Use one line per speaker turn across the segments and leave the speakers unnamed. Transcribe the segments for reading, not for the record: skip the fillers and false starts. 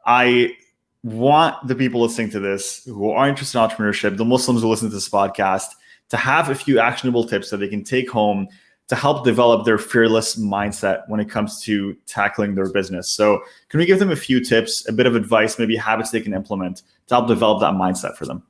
I want the people listening to this who are interested in entrepreneurship, the Muslims who listen to this podcast, to have a few actionable tips that they can take home to help develop their fearless mindset when it comes to tackling their business. So can we give them a few tips, a bit of advice, maybe habits they can implement to help develop that mindset for them?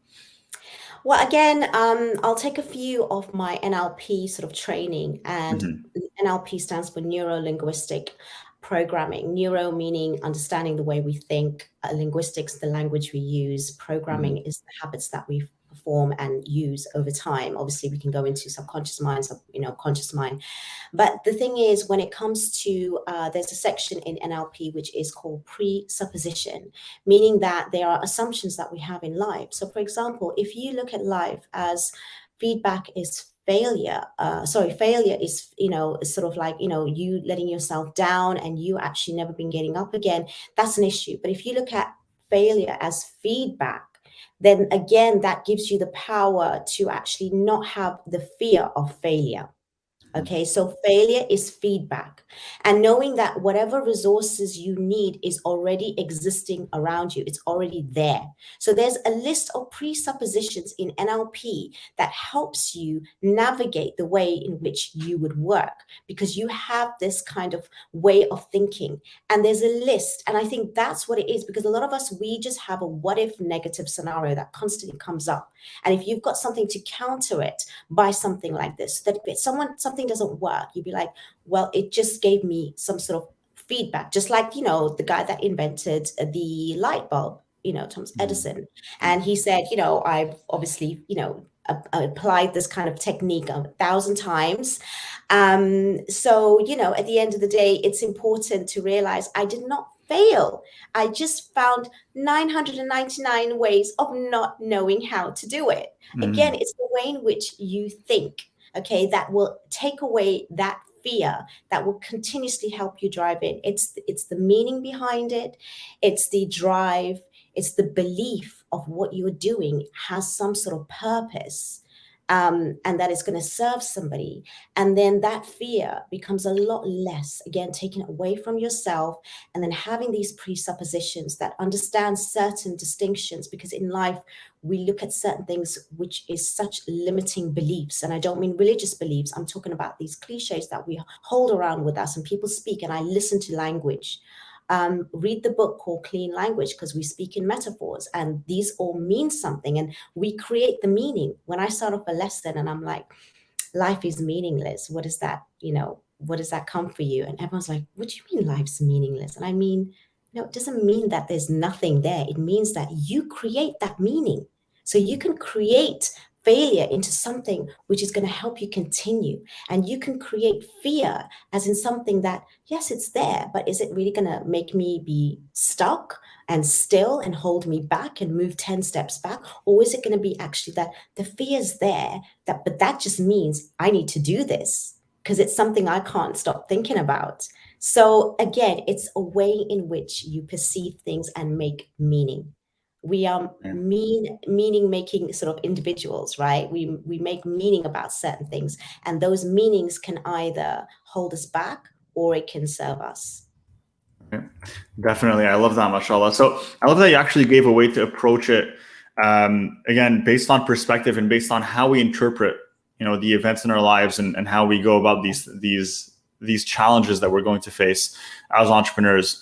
Well, again, I'll take a few of my NLP sort of training, and NLP stands for neuro-linguistic programming. Neuro meaning understanding the way we think, linguistics, the language we use, programming is the habits that we perform and use over time. Obviously, we can go into subconscious mind, conscious mind. But the thing is, when it comes to, there's a section in NLP which is called presupposition, meaning that there are assumptions that we have in life. So, for example, if you look at life as feedback is failure, failure is, is sort of like, you letting yourself down and you actually never been getting up again, that's an issue. But if you look at failure as feedback, then again, that gives you the power to actually not have the fear of failure. Okay, so failure is feedback, and knowing that whatever resources you need is already existing around you, it's already there. So there's a list of presuppositions in NLP that helps you navigate the way in which you would work, because you have this kind of way of thinking, and there's a list. And I think that's what it is, because a lot of us, we just have a what if negative scenario that constantly comes up. And if you've got something to counter it by something like this, that if something doesn't work, you'd be like, well, it just gave me some sort of feedback, just like, the guy that invented the light bulb, Thomas Edison. And he said, I've obviously, applied this kind of technique 1,000 times. So, at the end of the day, it's important to realize I did not fail. I just found 999 ways of not knowing how to do it. Again, it's the way in which you think. Okay, that will take away that fear, that will continuously help you drive in. It's the meaning behind it. It's the drive. It's the belief of what you're doing has some sort of purpose, and that it's going to serve somebody. And then that fear becomes a lot less, again, taken away from yourself, and then having these presuppositions that understand certain distinctions, because in life, we look at certain things, which is such limiting beliefs. And I don't mean religious beliefs. I'm talking about these cliches that we hold around with us, and people speak, and I listen to language. Read the book called Clean Language, because we speak in metaphors, and these all mean something, and we create the meaning. When I start off a lesson and I'm like, life is meaningless, what is that? What does that come for you? And everyone's like, what do you mean life's meaningless? And I mean, no, it doesn't mean that there's nothing there. It means that you create that meaning. So you can create failure into something which is going to help you continue. And you can create fear as in something that, yes, it's there, but is it really going to make me be stuck and still and hold me back and move 10 steps back? Or is it going to be actually that the fear is there, but that just means I need to do this because it's something I can't stop thinking about. So again, it's a way in which you perceive things and make meaning. We are meaning-making sort of individuals, right? We make meaning about certain things, and those meanings can either hold us back or it can serve us.
Okay. Definitely. I love that, mashallah. So I love that you actually gave a way to approach it, again, based on perspective and based on how we interpret, the events in our lives and how we go about these challenges that we're going to face as entrepreneurs.